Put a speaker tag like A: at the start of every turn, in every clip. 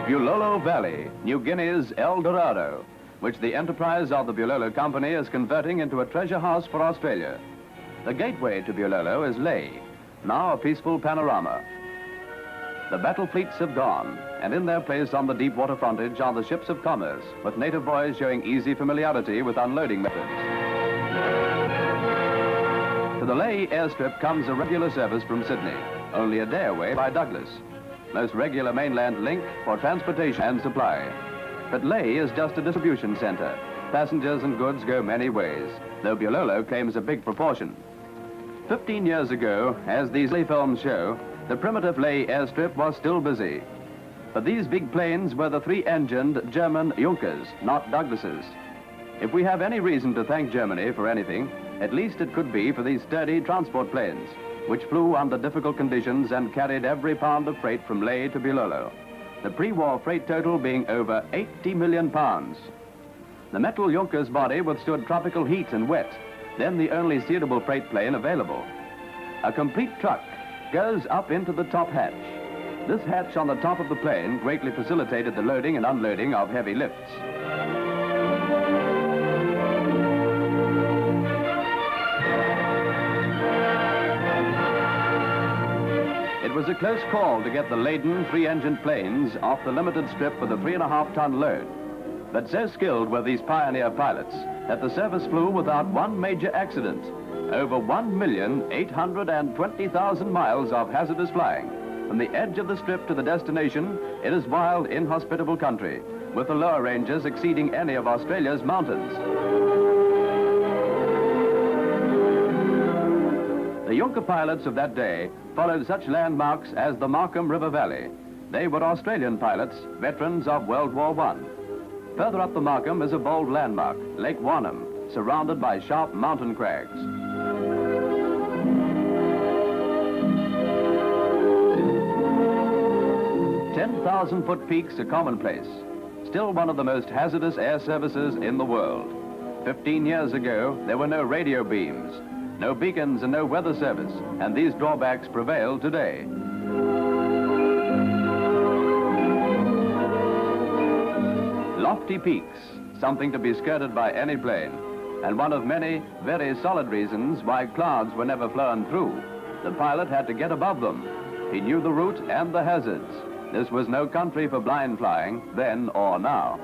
A: Bulolo Valley, New Guinea's El Dorado, which the enterprise of the Bulolo Company is converting into a treasure house for Australia. The gateway to Bulolo is Lae, now a peaceful panorama. The battle fleets have gone, and in their place on the deep water frontage are the ships of commerce, with native boys showing easy familiarity with unloading methods. To the Lae airstrip comes a regular service from Sydney, only a day away by Douglas. Most regular mainland link for transportation and supply. But Lae is just a distribution centre. Passengers and goods go many ways, though Bulolo claims a big proportion. 15 years ago, as these Lae films show, the primitive Lae airstrip was still busy. But these big planes were the three-engined German Junkers, not Douglases. If we have any reason to thank Germany for anything, at least it could be for these sturdy transport planes, which flew under difficult conditions and carried every pound of freight from Lae to Bulolo. The pre-war freight total being over 80 million pounds. The metal Junker's body withstood tropical heat and wet, then the only suitable freight plane available. A complete truck goes up into the top hatch. This hatch on the top of the plane greatly facilitated the loading and unloading of heavy lifts. It was a close call to get the laden three-engined planes off the limited strip with a 3.5-ton load. But so skilled were these pioneer pilots that the service flew without one major accident. Over 1,820,000 miles of hazardous flying. From the edge of the strip to the destination, it is wild, inhospitable country, with the lower ranges exceeding any of Australia's mountains. The Junker pilots of that day followed such landmarks as the Markham River Valley. They were Australian pilots, veterans of World War I. Further up the Markham is a bold landmark, Lake Wanham, surrounded by sharp mountain crags. "10,000-foot peaks are commonplace, still one of the most hazardous air services in the world. 15 years ago, there were no radio beams, no beacons and no weather service, and these drawbacks prevail today. Lofty peaks, something to be skirted by any plane, and one of many very solid reasons why clouds were never flown through. The pilot had to get above them. He knew the route and the hazards. This was no country for blind flying, then or now.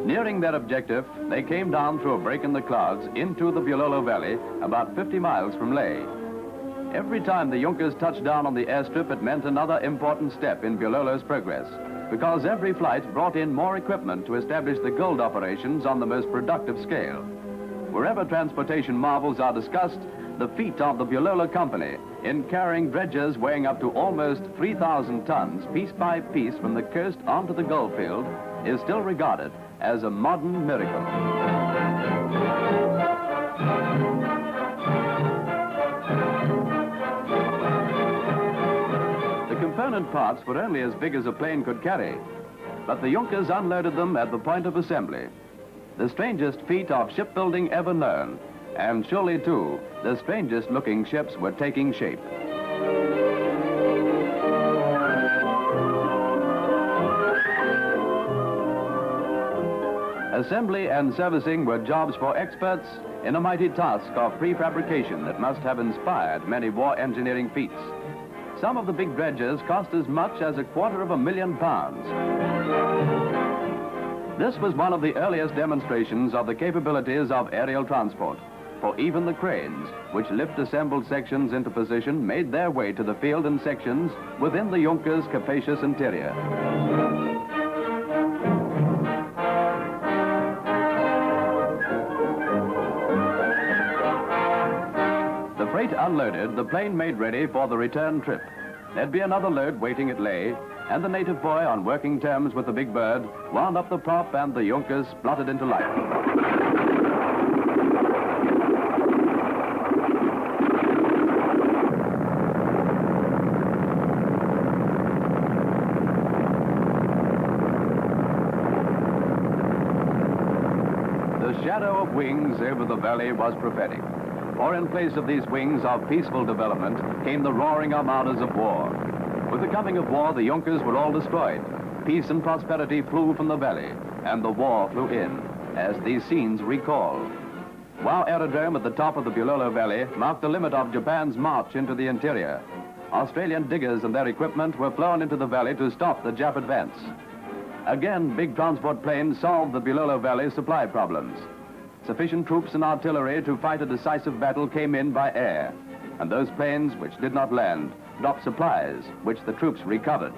A: Nearing their objective, they came down through a break in the clouds into the Bulolo Valley, about 50 miles from Lae. Every time the Junkers touched down on the airstrip, it meant another important step in Bulolo's progress, because every flight brought in more equipment to establish the gold operations on the most productive scale. Wherever transportation marvels are discussed, the feat of the Bulolo Company in carrying dredgers weighing up to almost 3,000 tons piece by piece from the coast onto the goldfield is still regarded as a modern miracle. The component parts were only as big as a plane could carry, but the Junkers unloaded them at the point of assembly. The strangest feat of shipbuilding ever known, and surely, too, the strangest looking ships were taking shape. Assembly and servicing were jobs for experts in a mighty task of prefabrication that must have inspired many war engineering feats. Some of the big dredgers cost as much as £250,000. This was one of the earliest demonstrations of the capabilities of aerial transport, for even the cranes, which lift assembled sections into position, made their way to the field and sections within the Junker's capacious interior. The freight unloaded, the plane made ready for the return trip. There'd be another load waiting at Lae, and the native boy, on working terms with the big bird, wound up the prop and the Junkers spluttered into life. The shadow of wings over the valley was prophetic. For in place of these wings of peaceful development came the roaring armadas of war. With the coming of war, the Junkers were all destroyed. Peace and prosperity flew from the valley, and the war flew in, as these scenes recall. Wow Aerodrome at the top of the Bulolo Valley marked the limit of Japan's march into the interior. Australian diggers and their equipment were flown into the valley to stop the Jap advance. Again, big transport planes solved the Bulolo Valley supply problems. Sufficient troops and artillery to fight a decisive battle came in by air, and those planes which did not land dropped supplies, which the troops recovered.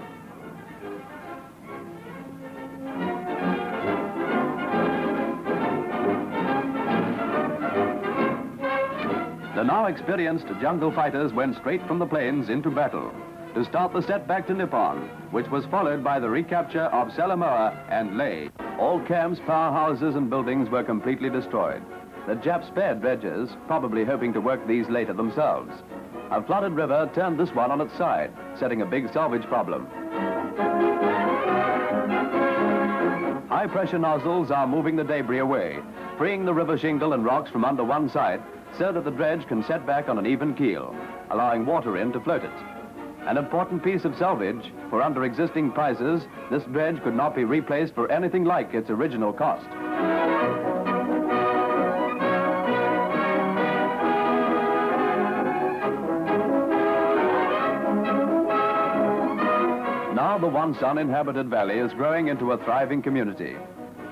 A: The now experienced jungle fighters went straight from the plains into battle to start the setback to Nippon, which was followed by the recapture of Selamoa and Leh. All camps, powerhouses, and buildings were completely destroyed. The Japs spared dredgers, probably hoping to work these later themselves. A flooded river turned this one on its side, setting a big salvage problem. High-pressure nozzles are moving the debris away, freeing the river shingle and rocks from under one side so that the dredge can set back on an even keel, allowing water in to float it. An important piece of salvage, for under existing prices, this dredge could not be replaced for anything like its original cost. Now the once uninhabited valley is growing into a thriving community.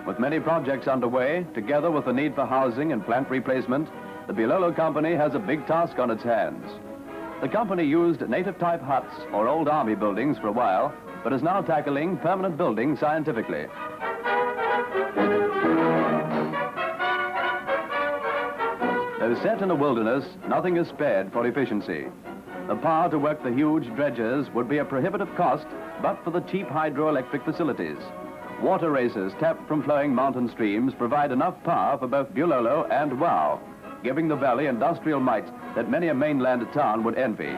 A: With many projects underway, together with the need for housing and plant replacement, the Bulolo Company has a big task on its hands. The company used native-type huts or old army buildings for a while, but is now tackling permanent buildings scientifically. Though set in a wilderness, nothing is spared for efficiency. The power to work the huge dredgers would be a prohibitive cost, but for the cheap hydroelectric facilities. Water races tapped from flowing mountain streams provide enough power for both Bulolo and Wow, giving the valley industrial might that many a mainland town would envy.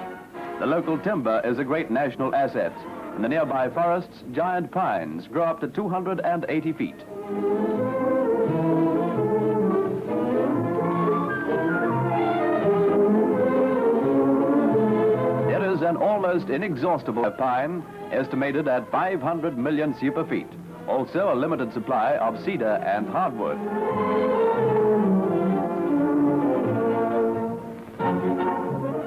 A: The local timber is a great national asset. In the nearby forests, giant pines grow up to 280 feet. It is an almost inexhaustible pine, estimated at 500 million super feet. Also a limited supply of cedar and hardwood.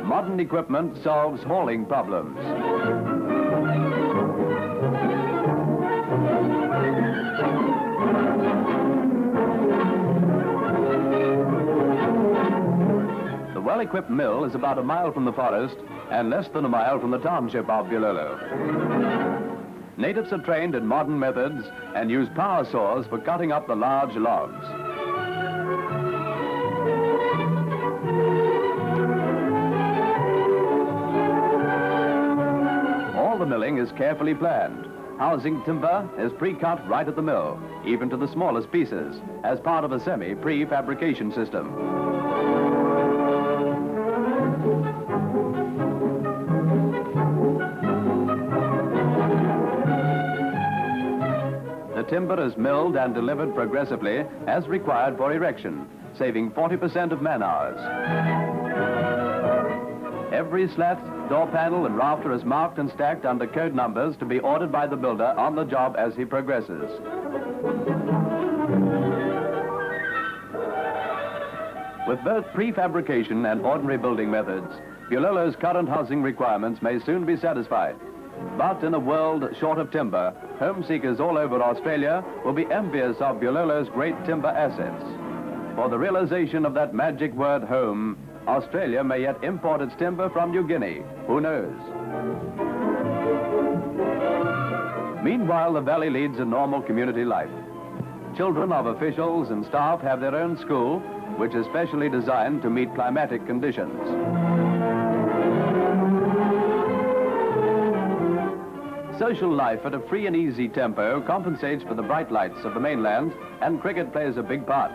A: Modern equipment solves hauling problems. The well-equipped mill is about a mile from the forest and less than a mile from the township of Bulolo. Natives are trained in modern methods and use power saws for cutting up the large logs. All the milling is carefully planned. Housing timber is pre-cut right at the mill, even to the smallest pieces, as part of a semi-prefabrication system. The timber is milled and delivered progressively as required for erection, saving 40% of man-hours. Every slat, door panel, and rafter is marked and stacked under code numbers to be ordered by the builder on the job as he progresses. With both prefabrication and ordinary building methods, Bulolo's current housing requirements may soon be satisfied. But in a world short of timber, home seekers all over Australia will be envious of Bulolo's great timber assets. For the realization of that magic word home, Australia may yet import its timber from New Guinea. Who knows? Meanwhile, the valley leads a normal community life. Children of officials and staff have their own school, which is specially designed to meet climatic conditions. Social life at a free and easy tempo compensates for the bright lights of the mainland, and cricket plays a big part.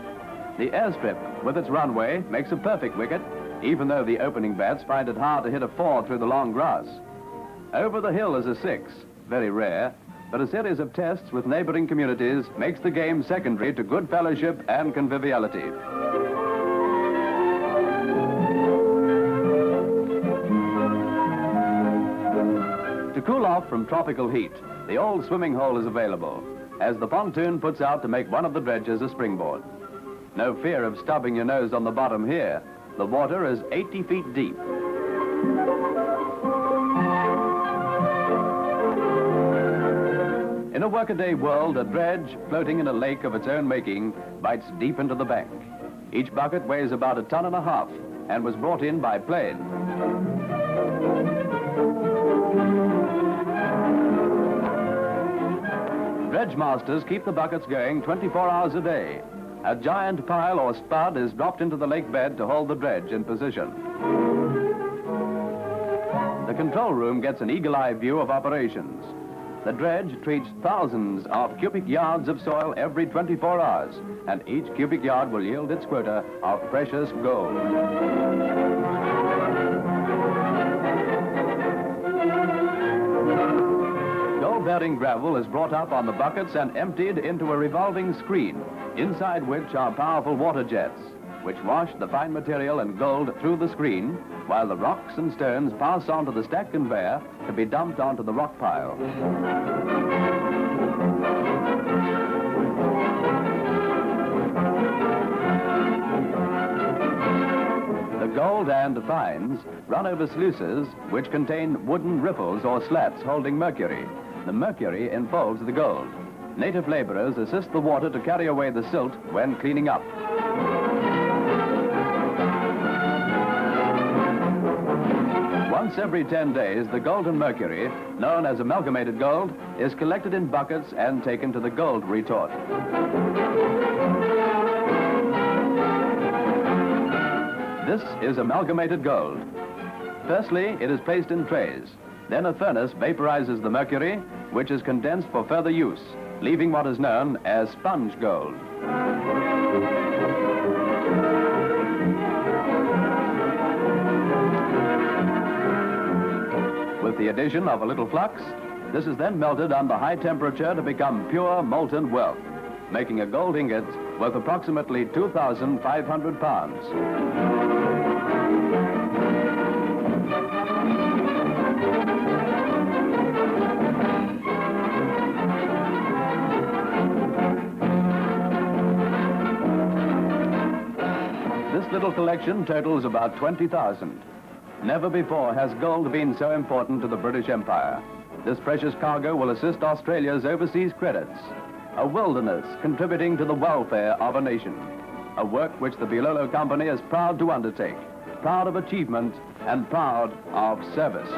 A: The airstrip, with its runway, makes a perfect wicket, even though the opening bats find it hard to hit a 4 through the long grass. Over the hill is a 6, very rare, but a series of tests with neighboring communities makes the game secondary to good fellowship and conviviality. cool off from tropical heat, the old swimming hole is available, as the pontoon puts out to make one of the dredges a springboard. No fear of stubbing your nose on the bottom here. The water is 80 feet deep. In a workaday world, a dredge floating in a lake of its own making bites deep into the bank. Each bucket weighs about 1.5 tons and was brought in by plane. Dredge masters keep the buckets going 24 hours a day. A giant pile or spud is dropped into the lake bed to hold the dredge in position. The control room gets an eagle-eye view of operations. The dredge treats thousands of cubic yards of soil every 24 hours, and each cubic yard will yield its quota of precious gold. Gold-bearing gravel is brought up on the buckets and emptied into a revolving screen, inside which are powerful water jets, which wash the fine material and gold through the screen, while the rocks and stones pass on to the stack conveyor to be dumped onto the rock pile. The gold and fines run over sluices which contain wooden riffles or slats holding mercury. The mercury enfolds the gold. Native laborers assist the water to carry away the silt when cleaning up. Once every 10 days, the golden mercury, known as amalgamated gold, is collected in buckets and taken to the gold retort. This is amalgamated gold. Firstly, it is placed in trays. Then a furnace vaporizes the mercury, which is condensed for further use, leaving what is known as sponge gold. With the addition of a little flux, this is then melted under high temperature to become pure molten wealth, making a gold ingot worth approximately 2,500 pounds. This little collection totals about 20,000. Never before has gold been so important to the British Empire. This precious cargo will assist Australia's overseas credits, a wilderness contributing to the welfare of a nation, a work which the Bulolo Company is proud to undertake, proud of achievement and proud of service.